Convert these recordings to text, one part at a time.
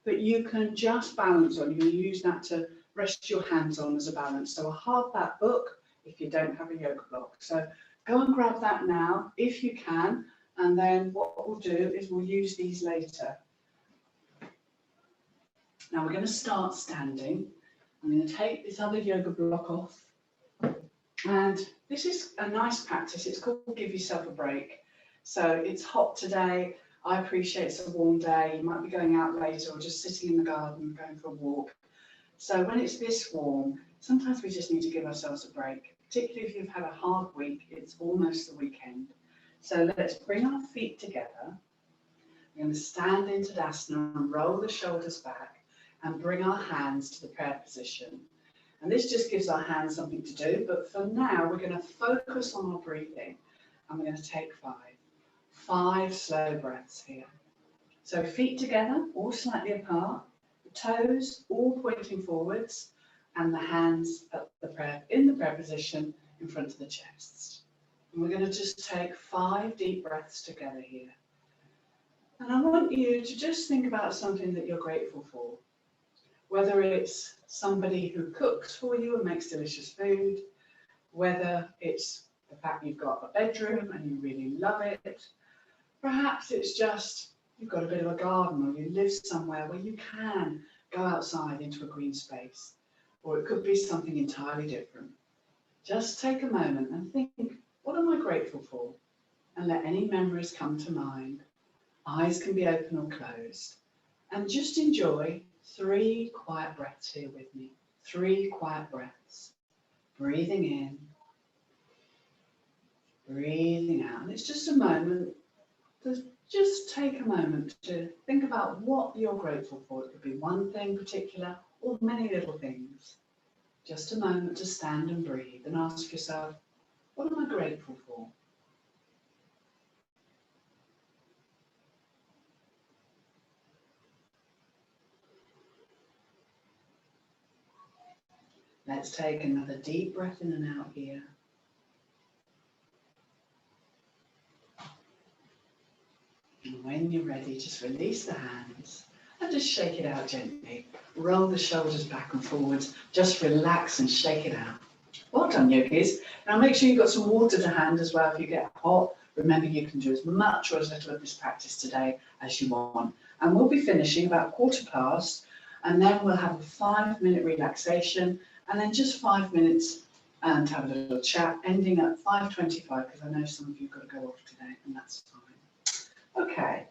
but you can just balance on. You use that to rest your hands on as a balance. So a hardback book if you don't have a yoga block. So go and grab that now if you can, and then what we'll do is we'll use these later. Now we're going to start standing. I'm going to take this other yoga block off, and this is a nice practice. It's called Give Yourself a Break. So it's hot today. I appreciate it's a warm day. You might be going out later or just sitting in the garden going for a walk. So when it's this warm, sometimes we just need to give ourselves a break, particularly if you've had a hard week. It's almost the weekend. So let's bring our feet together. We're going to stand in Tadasana and roll the shoulders back and bring our hands to the prayer position. And this just gives our hands something to do, but for now we're going to focus on our breathing, and we're going to take 5 slow breaths here. So feet together, all slightly apart, the toes all pointing forwards, and the hands at in the prayer position in front of the chest. And we're going to just take 5 deep breaths together here. And I want you to just think about something that you're grateful for. Whether it's somebody who cooks for you and makes delicious food, whether it's the fact you've got a bedroom and you really love it, perhaps it's just you've got a bit of a garden, or you live somewhere where you can go outside into a green space, or it could be something entirely different. Just take a moment and think, what am I grateful for? And let any memories come to mind. Eyes can be open or closed. And just enjoy 3 quiet breaths here with me. 3 quiet breaths. Breathing in, breathing out. And it's just a moment to just take a moment to think about what you're grateful for. It could be one thing particular or many little things. Just a moment to stand and breathe and ask yourself, what am I grateful for? Let's take another deep breath in and out here. And when you're ready, just release the hands and just shake it out gently. Roll the shoulders back and forwards. Just relax and shake it out. Well done, yogis. Now make sure you've got some water to hand as well if you get hot. Remember, you can do as much or as little of this practice today as you want. And we'll be finishing about 1:15, and then we'll have a 5-minute relaxation, and then just 5 minutes and have a little chat, ending at 5:25, because I know some of you have got to go off today, and that's fine. Okay,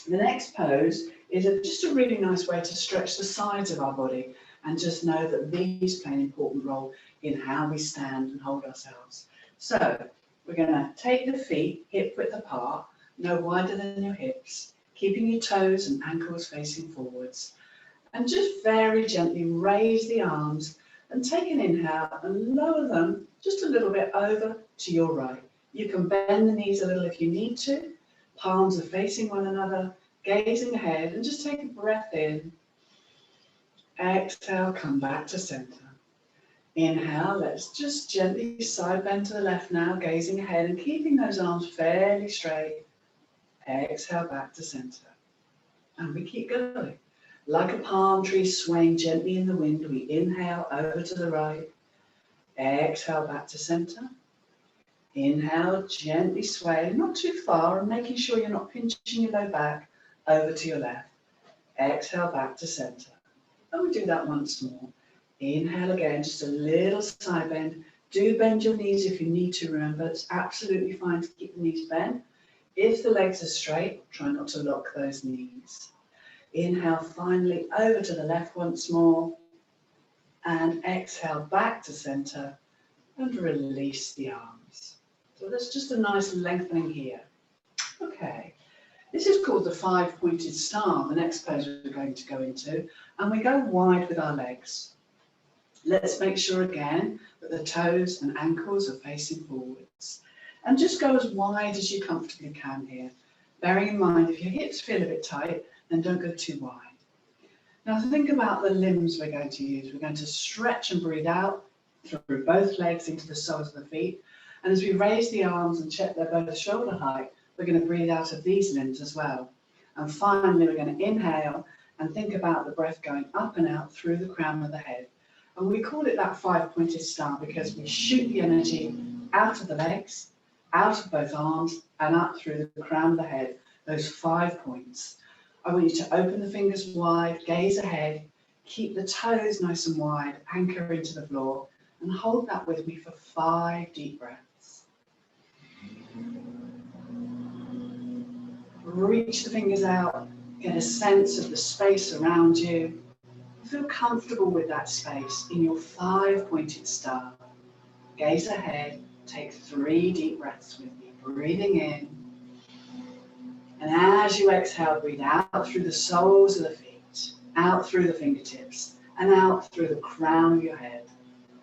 the next pose is just a really nice way to stretch the sides of our body, and just know that these play an important role in how we stand and hold ourselves. So we're going to take the feet hip width apart, no wider than your hips, keeping your toes and ankles facing forwards, and just very gently raise the arms and take an inhale and lower them just a little bit over to your right. You can bend the knees a little if you need to. Palms are facing one another, gazing ahead, and just take a breath in. Exhale, come back to center. Inhale, let's just gently side bend to the left now, gazing ahead and keeping those arms fairly straight. Exhale, back to center. And we keep going. Like a palm tree swaying gently in the wind, we inhale over to the right. Exhale, back to center. Inhale, gently sway, not too far, and making sure you're not pinching your low back, over to your left. Exhale, back to center. And we do that once more. Inhale again, just a little side bend. Do bend your knees if you need to, remember, it's absolutely fine to keep the knees bent. If the legs are straight, try not to lock those knees. Inhale, finally, over to the left once more. And exhale, back to center. And release the arms. So that's just a nice lengthening here. Okay, this is called the 5-pointed star, the next pose we're going to go into. And we go wide with our legs. Let's make sure again that the toes and ankles are facing forwards. And just go as wide as you comfortably can here. Bearing in mind, if your hips feel a bit tight, then don't go too wide. Now think about the limbs we're going to use. We're going to stretch and breathe out through both legs into the soles of the feet. And as we raise the arms and check they're both shoulder height, we're going to breathe out of these limbs as well. And finally, we're going to inhale and think about the breath going up and out through the crown of the head. And we call it that 5-pointed star because we shoot the energy out of the legs, out of both arms, and up through the crown of the head, those 5 points. I want you to open the fingers wide, gaze ahead, keep the toes nice and wide, anchor into the floor, and hold that with me for 5 deep breaths. Reach the fingers out, get a sense of the space around you. Feel comfortable with that space in your 5-pointed star. Gaze ahead, take 3 deep breaths with me, breathing in. And as you exhale, breathe out through the soles of the feet, out through the fingertips, and out through the crown of your head.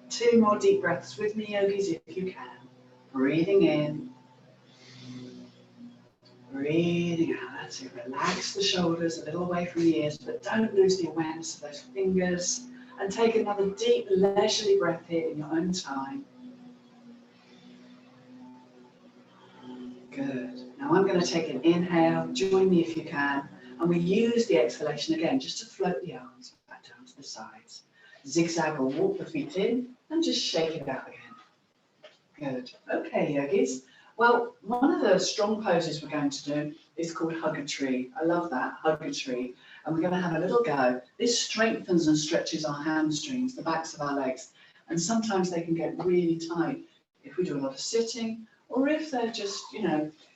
2 more deep breaths with me, yogis, if you can. Breathing in. Breathing out. That's it. Relax the shoulders a little away from the ears, but don't lose the awareness of those fingers. And take another deep, leisurely breath here in your own time. Good. Now I'm going to take an inhale. Join me if you can. And we use the exhalation again just to float the arms back down to the sides. Zigzag or walk the feet in and just shake it out again. Good. Okay, yogis. Well, one of the strong poses we're going to do is called hug a tree. I love that, hug a tree. And we're going to have a little go. This strengthens and stretches our hamstrings, the backs of our legs. And sometimes they can get really tight if we do a lot of sitting, or if they're just,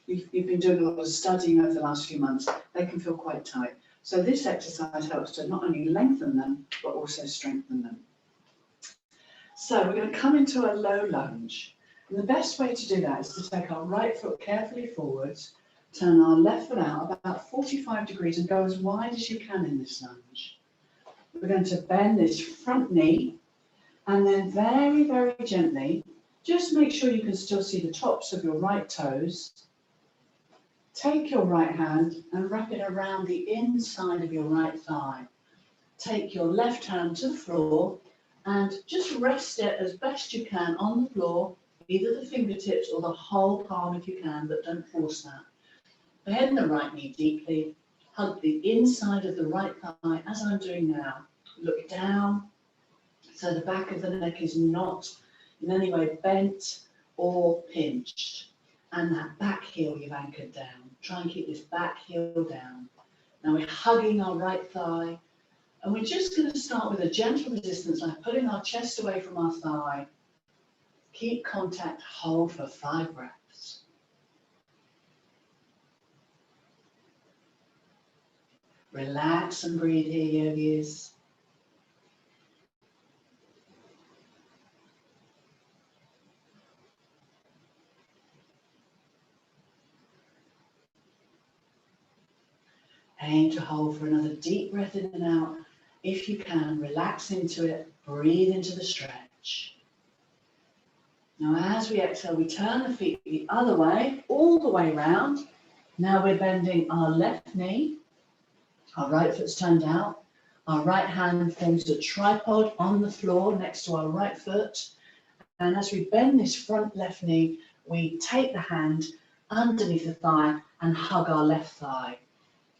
you've been doing a lot of studying over the last few months, they can feel quite tight. So this exercise helps to not only lengthen them, but also strengthen them. So we're going to come into a low lunge. And the best way to do that is to take our right foot carefully forwards, turn our left foot out about 45 degrees and go as wide as you can in this lunge. We're going to bend this front knee and then very, very gently, just make sure you can still see the tops of your right toes. Take your right hand and wrap it around the inside of your right thigh. Take your left hand to the floor and just rest it as best you can on the floor, either the fingertips or the whole palm if you can, but don't force that. Bend the right knee deeply, hug the inside of the right thigh as I'm doing now. Look down so the back of the neck is not in any way bent or pinched. And that back heel you've anchored down. Try and keep this back heel down. Now we're hugging our right thigh, and we're just going to start with a gentle resistance, like putting our chest away from our thigh. Keep contact, hold for 5 breaths. Relax and breathe here, yogis. Aim to hold for another deep breath in and out. If you can, relax into it, breathe into the stretch. Now as we exhale, we turn the feet the other way, all the way round. Now we're bending our left knee, our right foot's turned out, our right hand forms a tripod on the floor next to our right foot. And as we bend this front left knee, we take the hand underneath the thigh and hug our left thigh.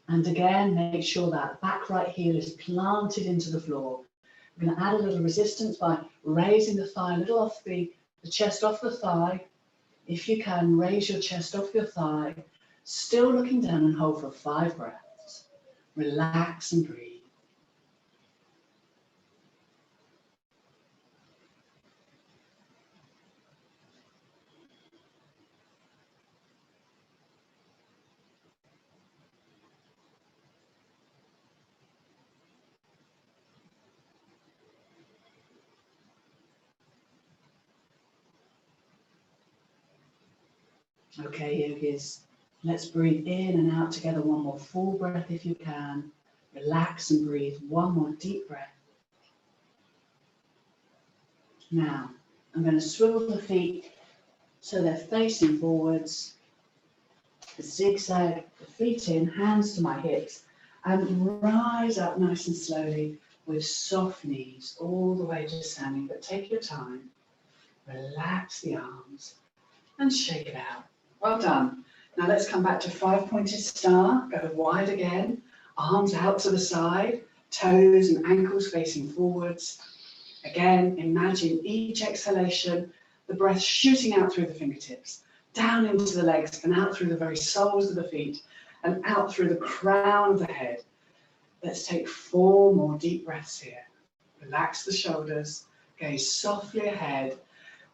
And again, make sure that back right heel is planted into the floor. We're going to add a little resistance by raising the thigh a little off the chest off the thigh. If you can, raise your chest off your thigh, still looking down and hold for 5 breaths. Relax and breathe. Okay, yogis, let's breathe in and out together. One more full breath if you can. Relax and breathe. One more deep breath. Now, I'm going to swivel the feet so they're facing forwards. Zigzag the feet in, hands to my hips, and rise up nice and slowly with soft knees all the way to standing. But take your time. Relax the arms and shake it out. Well done. Now let's come back to 5-pointed star. Go wide again. Arms out to the side, toes and ankles facing forwards. Again, imagine each exhalation, the breath shooting out through the fingertips, down into the legs and out through the very soles of the feet and out through the crown of the head. Let's take 4 more deep breaths here. Relax the shoulders, gaze softly ahead,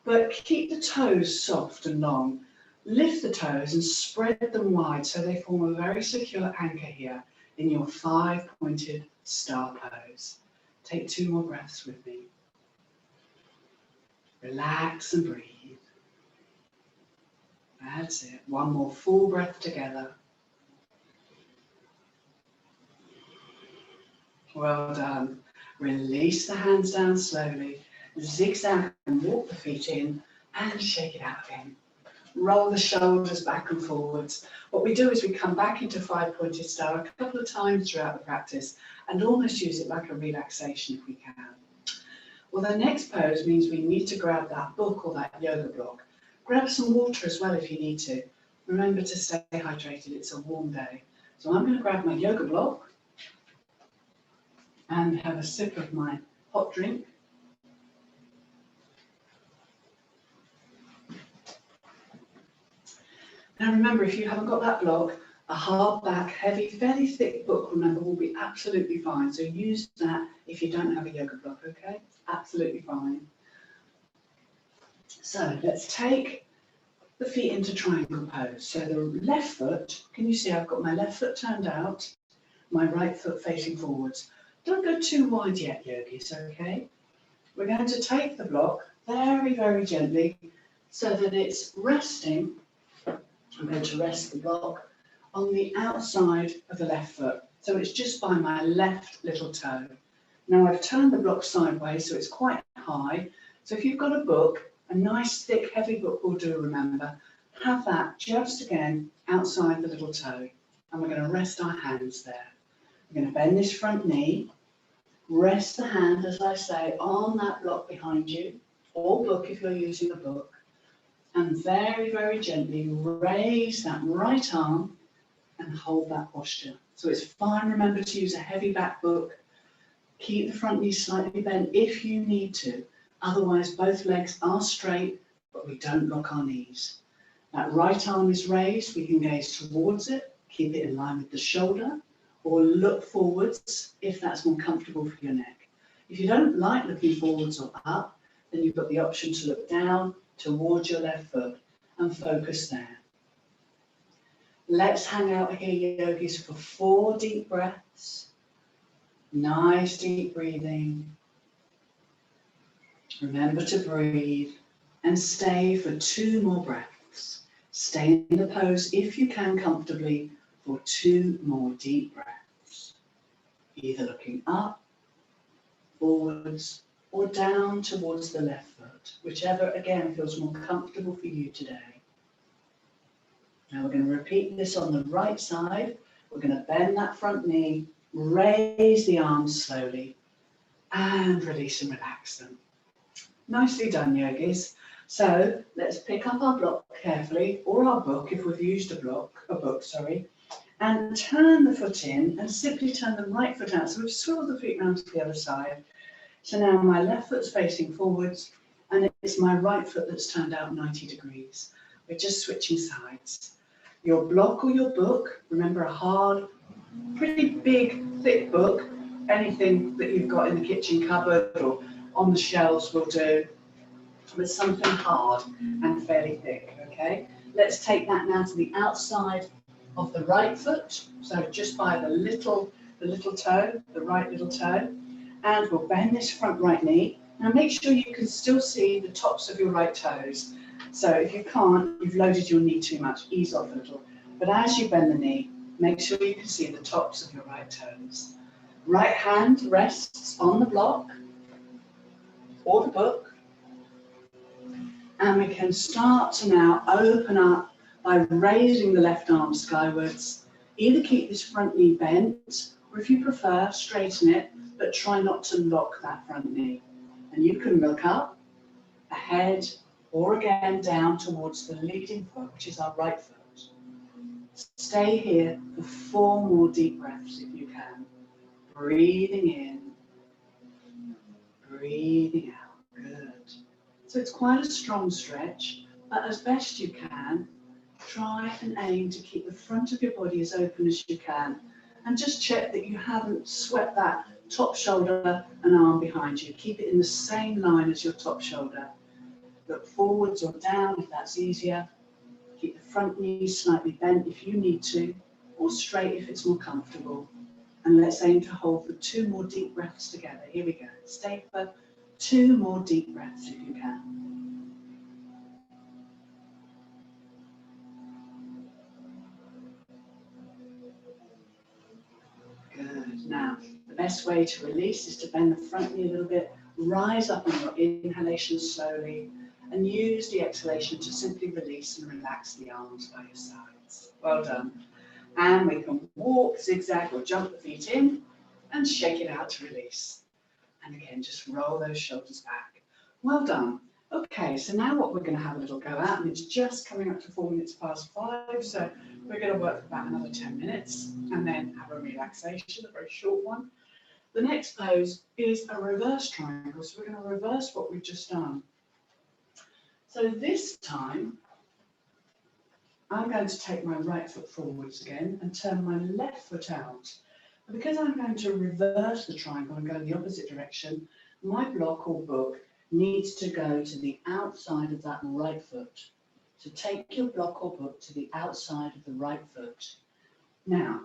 but keep the toes soft and long. Lift the toes and spread them wide so they form a very secure anchor here in your 5-pointed star pose. Take 2 more breaths with me. Relax and breathe. That's it. 1 more full breath together. Well done. Release the hands down slowly. Zigzag and walk the feet in and shake it out again. Roll the shoulders back and forwards. What we do is we come back into 5-pointed star a couple of times throughout the practice and almost use it like a relaxation if we can. Well, the next pose means we need to grab that book or that yoga block. Grab some water as well if you need to. Remember to stay hydrated, it's a warm day. So I'm going to grab my yoga block and have a sip of my hot drink. Now remember, if you haven't got that block, a hardback, heavy, fairly thick book, remember, will be absolutely fine. So use that if you don't have a yoga block, okay? Absolutely fine. So let's take the feet into triangle pose. So the left foot, can you see I've got my left foot turned out, my right foot facing forwards. Don't go too wide yet, yogis, okay? We're going to take the block very, very gently so that it's resting. I'm going to rest the block on the outside of the left foot. So it's just by my left little toe. Now I've turned the block sideways so it's quite high. So if you've got a book, a nice thick heavy book will do, remember, have that just again outside the little toe. And we're going to rest our hands there. We're going to bend this front knee, rest the hand, as I say, on that block behind you, or book if you're using a book. And very, very gently raise that right arm and hold that posture. So it's fine, remember, to use a heavy back book. Keep the front knee slightly bent if you need to. Otherwise, both legs are straight, but we don't lock our knees. That right arm is raised. We can gaze towards it, keep it in line with the shoulder, or look forwards if that's more comfortable for your neck. If you don't like looking forwards or up, then you've got the option to look down towards your left foot and focus there. Let's hang out here, yogis, for 4 deep breaths. Nice deep breathing. Remember to breathe and stay for 2 more breaths. Stay in the pose if you can comfortably for 2 more deep breaths. Either looking up, forwards, or down towards the left foot, whichever again feels more comfortable for you today. Now we're going to repeat this on the right side. We're going to bend that front knee, raise the arms slowly, and release and relax them. Nicely done, yogis. So let's pick up our block carefully, or our book if we've used a book, and turn the foot in and simply turn the right foot out. So we've swiveled the feet round to the other side. So now my left foot's facing forwards and it's my right foot that's turned out 90 degrees. We're just switching sides. Your block or your book, remember a hard, pretty big, thick book, anything that you've got in the kitchen cupboard or on the shelves will do, with something hard and fairly thick, okay? Let's take that now to the outside of the right foot, so just by the little toe, the right little toe, and we'll bend this front right knee. Now make sure you can still see the tops of your right toes. So if you can't, you've loaded your knee too much, ease off a little. But as you bend the knee, make sure you can see the tops of your right toes. Right hand rests on the block or the book. And we can start to now open up by raising the left arm skywards. Either keep this front knee bent, or if you prefer, straighten it, but try not to lock that front knee. And you can look up, ahead, or again down towards the leading foot, which is our right foot. Stay here for 4 more deep breaths if you can. Breathing in, breathing out. Good. So it's quite a strong stretch, but as best you can, try and aim to keep the front of your body as open as you can. And just check that you haven't swept that top shoulder and arm behind you. Keep it in the same line as your top shoulder. Look forwards or down if that's easier. Keep the front knees slightly bent if you need to, or straight if it's more comfortable. And let's aim to hold for 2 more deep breaths together. Here we go. Stay for 2 more deep breaths if you can. Good. Now, the best way to release is to bend the front knee a little bit, rise up on your inhalation slowly, and use the exhalation to simply release and relax the arms by your sides. Well done. And we can walk, zigzag, or jump the feet in and shake it out to release. And again, just roll those shoulders back. Well done. Okay, so now what we're going to have a little go at, and it's just coming up to 4 minutes past 5, so we're going to work for about another 10 minutes and then have a relaxation, a very short one. The next pose is a reverse triangle, so we're going to reverse what we've just done. So this time, I'm going to take my right foot forwards again and turn my left foot out. And because I'm going to reverse the triangle and go the opposite direction, my block or book needs to go to the outside of that right foot. So take your block or book to the outside of the right foot. Now,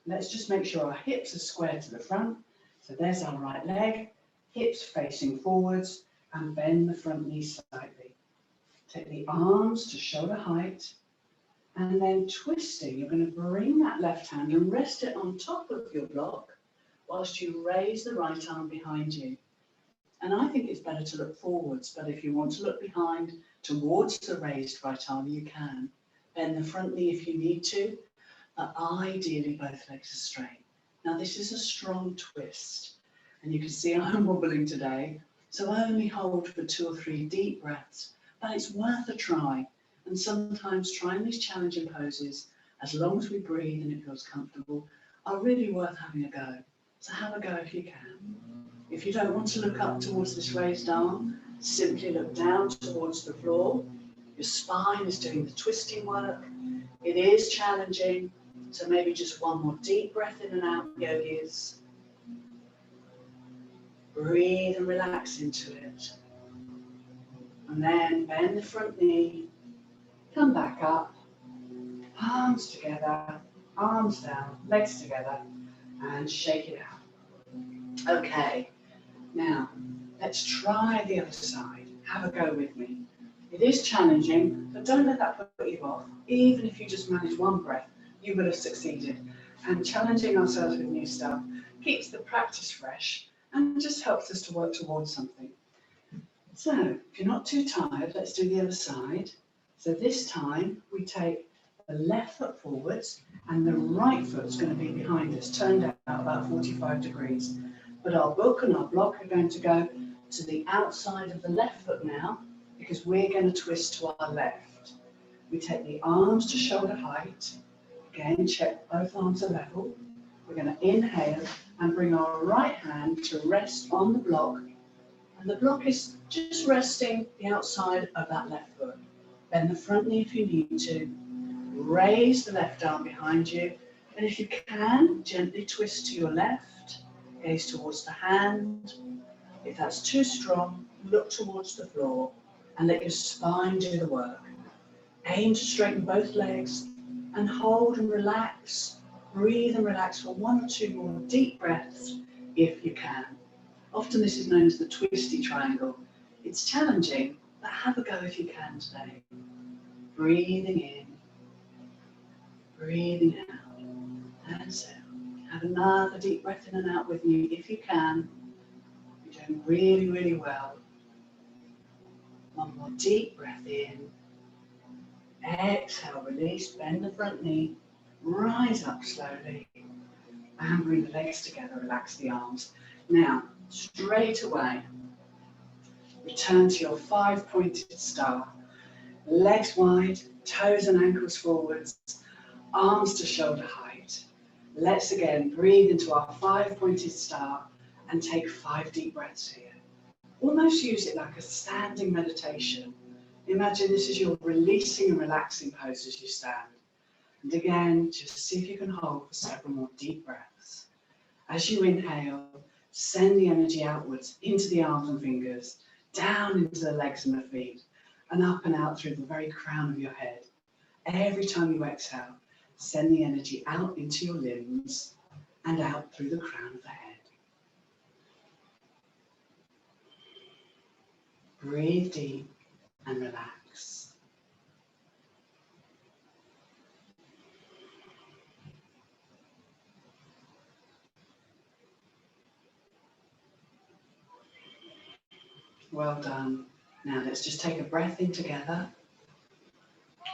let's just make sure our hips are square to the front. So there's our right leg, hips facing forwards, and bend the front knee slightly. Take the arms to shoulder height, and then twisting, you're going to bring that left hand and rest it on top of your block whilst you raise the right arm behind you. And I think it's better to look forwards, but if you want to look behind towards the raised right arm, you can. Bend the front knee if you need to, but ideally both legs are straight. Now this is a strong twist, and you can see I'm wobbling today, so I only hold for 2 or 3 deep breaths, but it's worth a try. And sometimes trying these challenging poses, as long as we breathe and it feels comfortable, are really worth having a go. So have a go if you can. If you don't want to look up towards this raised arm, simply look down towards the floor. Your spine is doing the twisting work. It is challenging, so maybe just 1 more deep breath in and out, yogis. Breathe and relax into it. And then bend the front knee, come back up, palms together, arms down, legs together, and shake it out. Okay, now let's try the other side. Have a go with me. It is challenging, but don't let that put you off. Even if you just manage 1 breath, you will have succeeded. And challenging ourselves with new stuff keeps the practice fresh and just helps us to work towards something. So if you're not too tired, let's do the other side. So this time we take the left foot forwards and the right foot's going to be behind us, turned out about 45 degrees. But our book and our block are going to go to the outside of the left foot now, because we're going to twist to our left. We take the arms to shoulder height. Again, check both arms are level. We're going to inhale and bring our right hand to rest on the block. And the block is just resting the outside of that left foot. Bend the front knee if you need to. Raise the left arm behind you. And if you can, gently twist to your left. Gaze towards the hand. If that's too strong, look towards the floor and let your spine do the work. Aim to straighten both legs and hold and relax. Breathe and relax for 1 or 2 more deep breaths if you can. Often this is known as the twisty triangle. It's challenging, but have a go if you can today. Breathing in, breathing out. That's it. Have another deep breath in and out with me if you can. You're doing really, really well. 1 more deep breath in. Exhale, release, bend the front knee. Rise up slowly. And bring the legs together, relax the arms. Now, straight away, return to your 5-pointed star. Legs wide, toes and ankles forwards. arms to shoulder height. Let's again breathe into our 5-pointed star and take 5 deep breaths here. Almost use it like a standing meditation. Imagine this is your releasing and relaxing pose as you stand. And again, just see if you can hold for several more deep breaths. As you inhale, send the energy outwards into the arms and fingers, down into the legs and the feet, and up and out through the very crown of your head. Every time you exhale, send the energy out into your limbs and out through the crown of the head. Breathe deep and relax. Well done. Now let's just take a breath in together.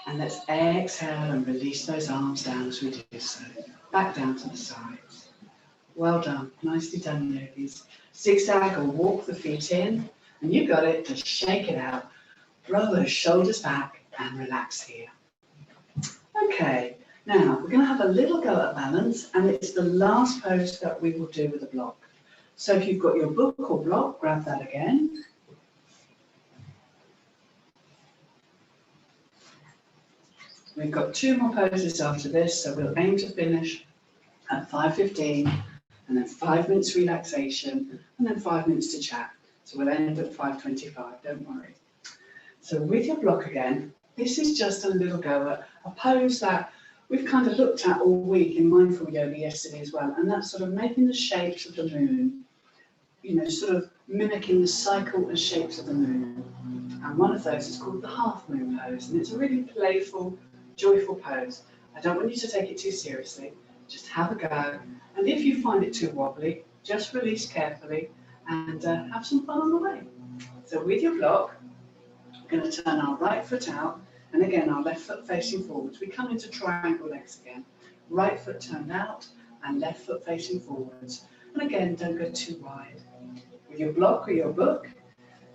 And let's exhale and release those arms down as we do so. Back down to the sides. Well done. Nicely done, yogis. Zigzag or walk the feet in. And you got it. Just shake it out. Roll those shoulders back and relax here. Okay. Now we're going to have a little go at balance. And it's the last pose that we will do with a block. So if you've got your book or block, grab that again. We've got 2 more poses after this, so we'll aim to finish at 5:15, and then 5 minutes relaxation, and then 5 minutes to chat. So we'll end at 5:25, don't worry. So with your block again, this is just a little go at a pose that we've kind of looked at all week in Mindful Yoga yesterday as well, and that's sort of making the shapes of the moon, sort of mimicking the cycle and shapes of the moon. And one of those is called the half moon pose, and it's a really playful, joyful pose. I don't want you to take it too seriously, just have a go. And if you find it too wobbly, just release carefully and have some fun on the way. So with your block, we're going to turn our right foot out, and again our left foot facing forwards. We come into triangle legs again. Right foot turned out and left foot facing forwards. And again, don't go too wide. With your block or your book,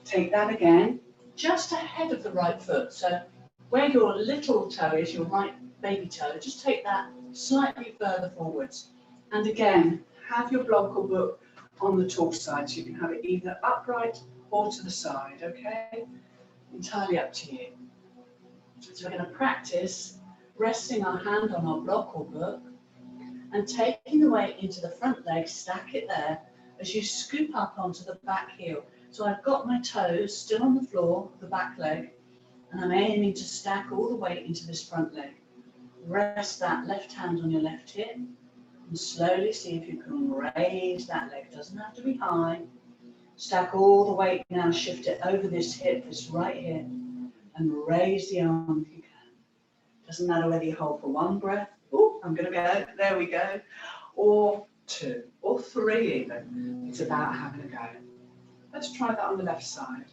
take that again, just ahead of the right foot. So where your little toe is, your right baby toe, just take that slightly further forwards. And again, have your block or book on the tall side, so you can have it either upright or to the side, okay? Entirely up to you. So we're going to practice resting our hand on our block or book and taking the weight into the front leg, stack it there as you scoop up onto the back heel. So I've got my toes still on the floor, the back leg, and I'm aiming to stack all the weight into this front leg. Rest that left hand on your left hip and slowly see if you can raise that leg. It doesn't have to be high. Stack all the weight now, shift it over this hip, this right hip, and raise the arm if you can. Doesn't matter whether you hold for 1 breath, oh, I'm going to go, there we go, or 2, or 3 even. It's about having a go. Let's try that on the left side.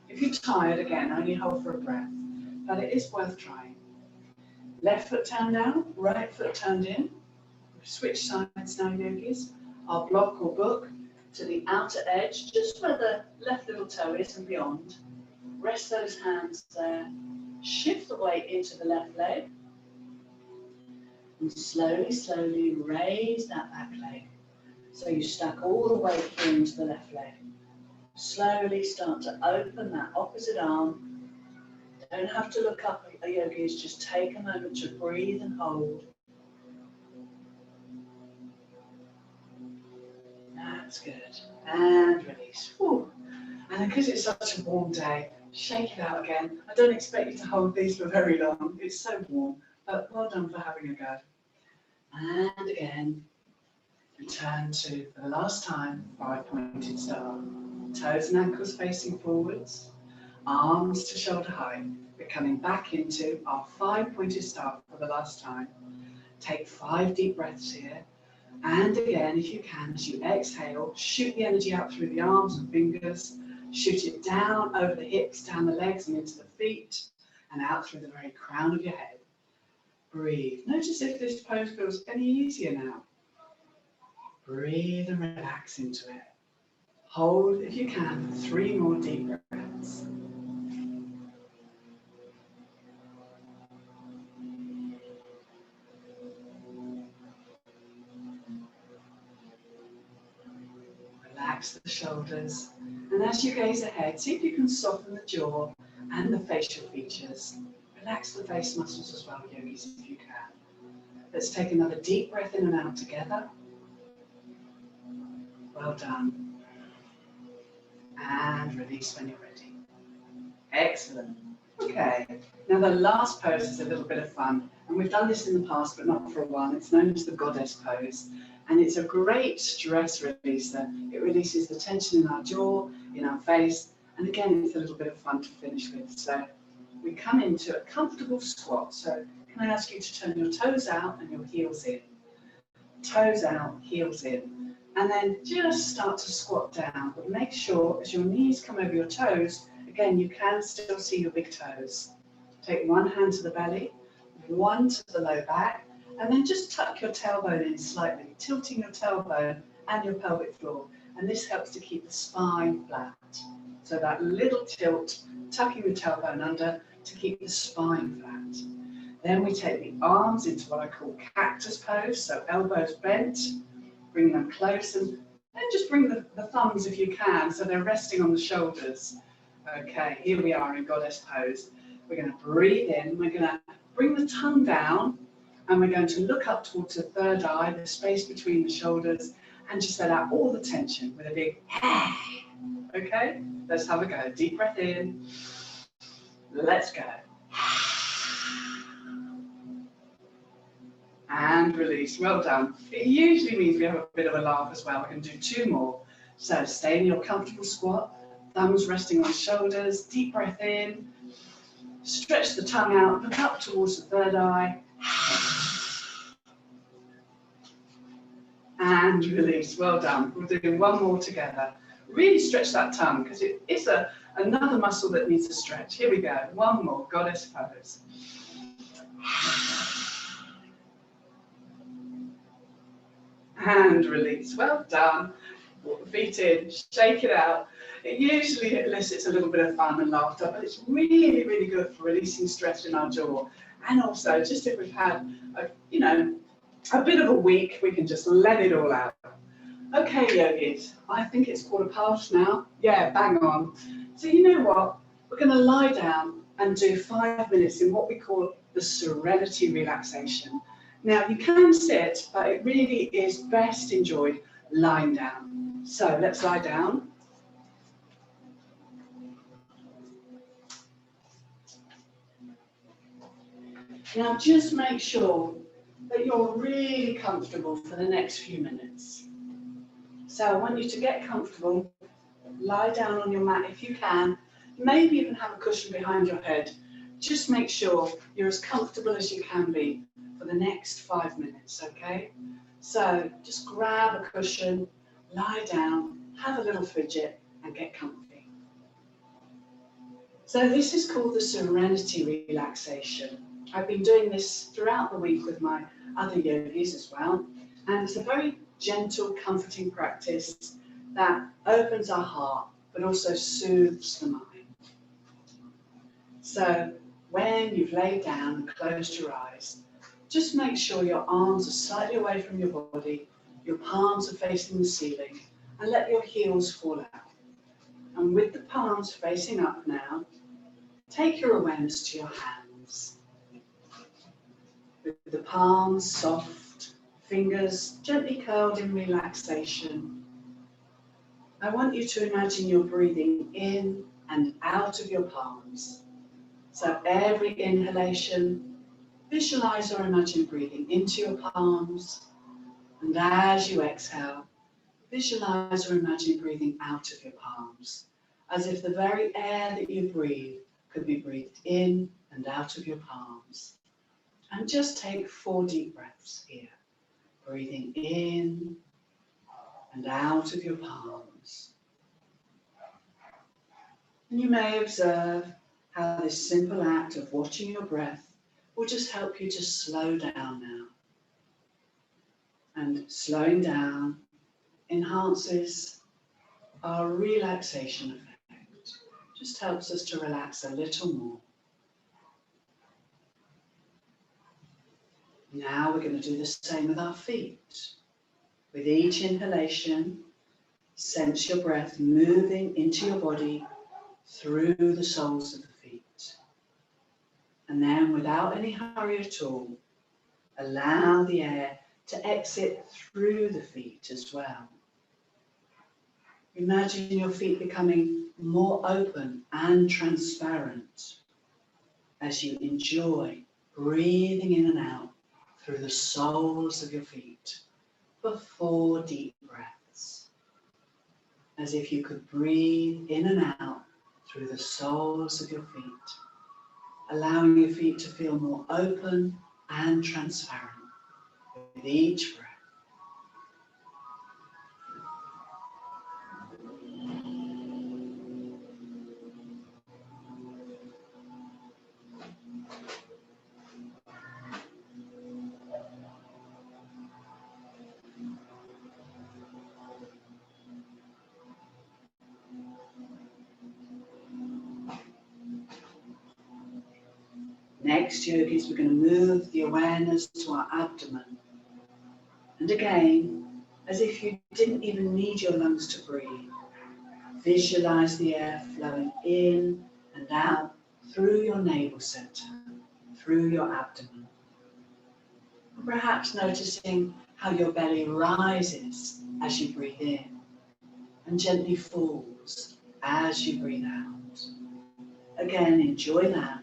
If you're tired, again, only hold for a breath, but it is worth trying. Left foot turned down, right foot turned in. Switch sides now, yogis. Our block or book to the outer edge, just where the left little toe is and beyond. Rest those hands there. Shift the weight into the left leg. And slowly, slowly raise that back leg. So you stack all the weight here into the left leg. Slowly start to open that opposite arm. Don't have to look up at the yogis, just take a moment to breathe and hold. That's good. And release. Whew. And because it's such a warm day, shake it out again. I don't expect you to hold these for very long. It's so warm, but well done for having a go. And again, return to, for the last time, 5-pointed star. Toes and ankles facing forwards, arms to shoulder height. We're coming back into our 5-pointed star for the last time. Take 5 deep breaths here. And again, if you can, as you exhale, shoot the energy out through the arms and fingers. Shoot it down over the hips, down the legs and into the feet, and out through the very crown of your head. Breathe. Notice if this pose feels any easier now. Breathe and relax into it. Hold, if you can, 3 more deep breaths. Relax the shoulders. And as you gaze ahead, see if you can soften the jaw and the facial features. Relax the face muscles as well, yogis, if you can. Let's take another deep breath in and out together. Well done. And release when you're ready. Excellent. Okay, now the last pose is a little bit of fun. And we've done this in the past, but not for a while. It's known as the goddess pose. And it's a great stress releaser. It releases the tension in our jaw, in our face. And again, it's a little bit of fun to finish with. So we come into a comfortable squat. So can I ask you to turn your toes out and your heels in? Toes out, heels in. And then just start to squat down. But make sure as your knees come over your toes, again, you can still see your big toes. Take one hand to the belly, one to the low back, and then just tuck your tailbone in slightly, tilting your tailbone and your pelvic floor. And this helps to keep the spine flat. So that little tilt, tucking the tailbone under to keep the spine flat. Then we take the arms into what I call cactus pose. So elbows bent, bring them close, and then just bring the thumbs if you can, so they're resting on the shoulders. Okay, here we are in goddess pose. We're going to breathe in, we're going to bring the tongue down, and we're going to look up towards the third eye, the space between the shoulders, and just let out all the tension with a big okay, let's have a go. Deep breath in. Let's go. And release. Well done. It usually means we have a bit of a laugh as well. We can do two more. So stay in your comfortable squat, thumbs resting on shoulders, deep breath in, stretch the tongue out, look up towards the third eye, and release. Well done. We'll do one more together. Really stretch that tongue because it is another muscle that needs to stretch. Here we go. One more, goddess pose. And release. Well done. Walk the feet in, shake it out. It usually elicits a little bit of fun and laughter, but it's really, really good for releasing stress in our jaw. And also, just if we've had, a bit of a week, we can just let it all out. Okay, yogis, I think it's 1:15 now. Yeah, bang on. So you know what? We're going to lie down and do 5 minutes in what we call the serenity relaxation. Now, you can sit, but it really is best enjoyed lying down. So let's lie down. Now, just make sure that you're really comfortable for the next few minutes. So I want you to get comfortable, lie down on your mat if you can, maybe even have a cushion behind your head. Just make sure you're as comfortable as you can be for the next 5 minutes, okay? So just grab a cushion, lie down, have a little fidget and get comfy. So this is called the serenity relaxation. I've been doing this throughout the week with my other yogis as well. And it's a very gentle, comforting practice that opens our heart, but also soothes the mind. So when you've laid down and closed your eyes, just make sure your arms are slightly away from your body, your palms are facing the ceiling, and let your heels fall out. And with the palms facing up now, take your awareness to your hands. With the palms soft, fingers gently curled in relaxation, I want you to imagine you're breathing in and out of your palms. So every inhalation, visualize or imagine breathing into your palms, and as you exhale, visualize or imagine breathing out of your palms, as if the very air that you breathe could be breathed in and out of your palms. And just take 4 deep breaths here, breathing in and out of your palms. And you may observe how this simple act of watching your breath will just help you to slow down now. And slowing down enhances our relaxation effect. Just helps us to relax a little more. Now we're going to do the same with our feet. With each inhalation, Sense your breath moving into your body through the soles of the feet. And then, without any hurry at all, allow the air to exit through the feet as well. Imagine your feet becoming more open and transparent as you enjoy breathing in and out through the soles of your feet for 4 deep breaths. As if you could breathe in and out through the soles of your feet, allowing your feet to feel more open and transparent with each breath. Next, yogis, we're going to move the awareness to our abdomen. And again, as if you didn't even need your lungs to breathe, visualize the air flowing in and out through your navel center, through your abdomen. And perhaps noticing how your belly rises as you breathe in and gently falls as you breathe out. Again, enjoy that.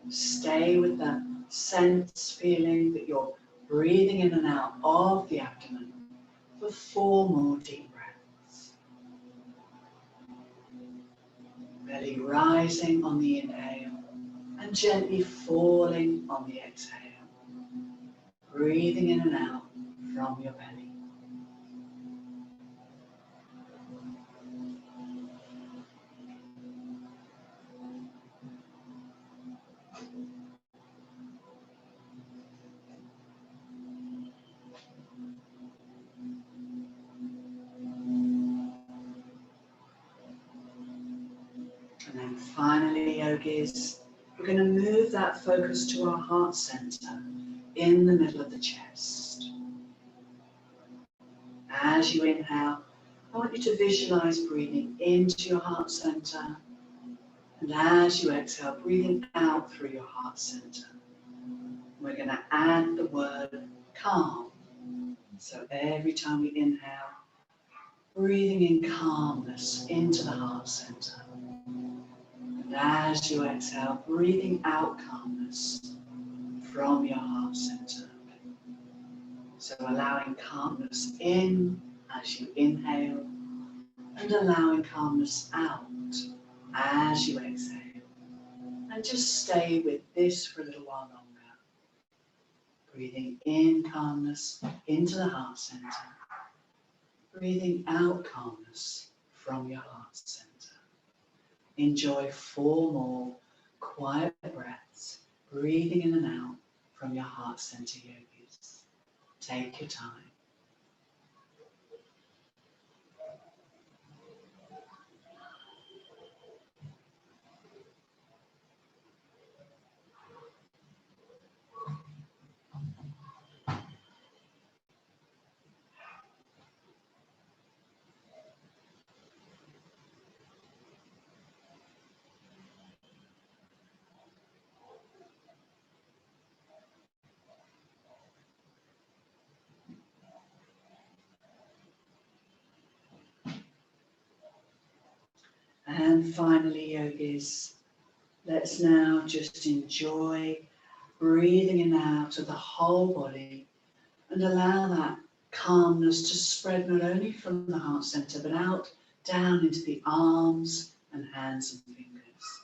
Stay with that sense, feeling that you're breathing in and out of the abdomen for 4 more deep breaths. Belly rising on the inhale and gently falling on the exhale. Breathing in and out from your belly. And then finally, yogis, we're going to move that focus to our heart center in the middle of the chest. As you inhale, I want you to visualize breathing into your heart center. And as you exhale, breathing out through your heart center. We're going to add the word calm. So every time we inhale, breathing in calmness into the heart center. And as you exhale, breathing out calmness from your heart center. So allowing calmness in as you inhale and allowing calmness out as you exhale. And just stay with this for a little while longer. Breathing in calmness into the heart center. Breathing out calmness from your heart center. Enjoy 4 more quiet breaths, breathing in and out from your heart center, yogis. Take your time. And finally, yogis, let's now just enjoy breathing in and out of the whole body and allow that calmness to spread not only from the heart center but out down into the arms and hands and fingers,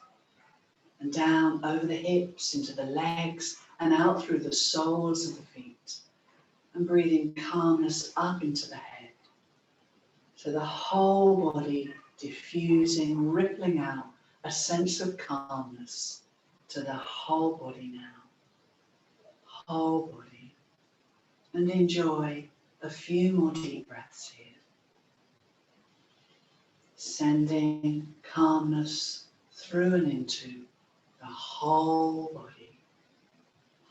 and down over the hips into the legs and out through the soles of the feet, and breathing calmness up into the head. So the whole body diffusing, rippling out a sense of calmness to the whole body now. Whole body. And enjoy a few more deep breaths here. Sending calmness through and into the whole body.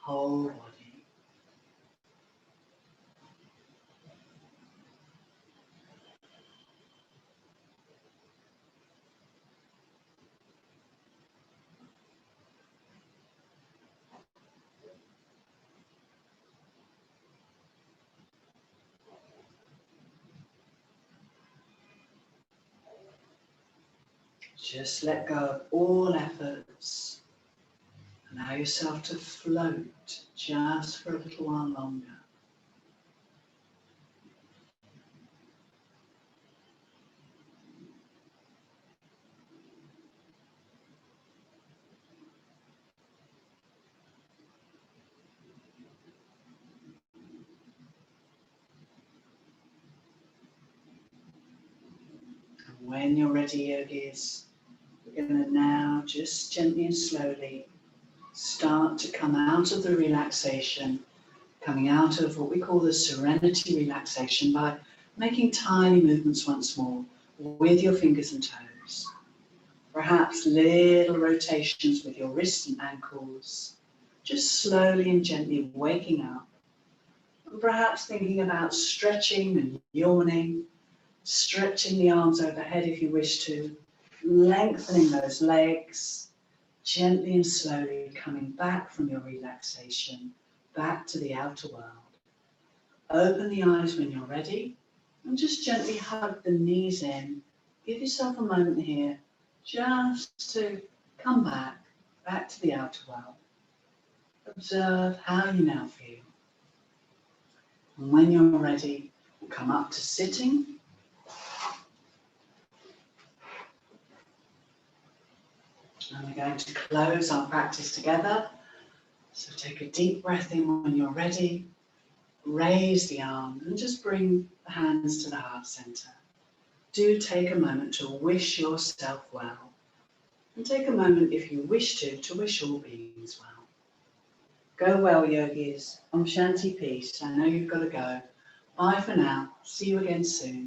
Whole body. Just let go of all efforts. Allow yourself to float just for a little while longer. And when you're ready, yogis, we're going to now just gently and slowly start to come out of the relaxation, coming out of what we call the serenity relaxation by making tiny movements once more with your fingers and toes. Perhaps little rotations with your wrists and ankles, just slowly and gently waking up. And perhaps thinking about stretching and yawning, stretching the arms overhead if you wish to, lengthening those legs, gently and slowly coming back from your relaxation, back to the outer world. Open the eyes when you're ready and just gently hug the knees in. Give yourself a moment here just to come back to the outer world. Observe how you now feel. And when you're ready, we'll come up to sitting. And we're going to close our practice together. So take a deep breath in when you're ready. Raise the arm and just bring the hands to the heart center. Do take a moment to wish yourself well. And take a moment, if you wish to wish all beings well. Go well, yogis. Om Shanti, peace. I know you've got to go. Bye for now. See you again soon.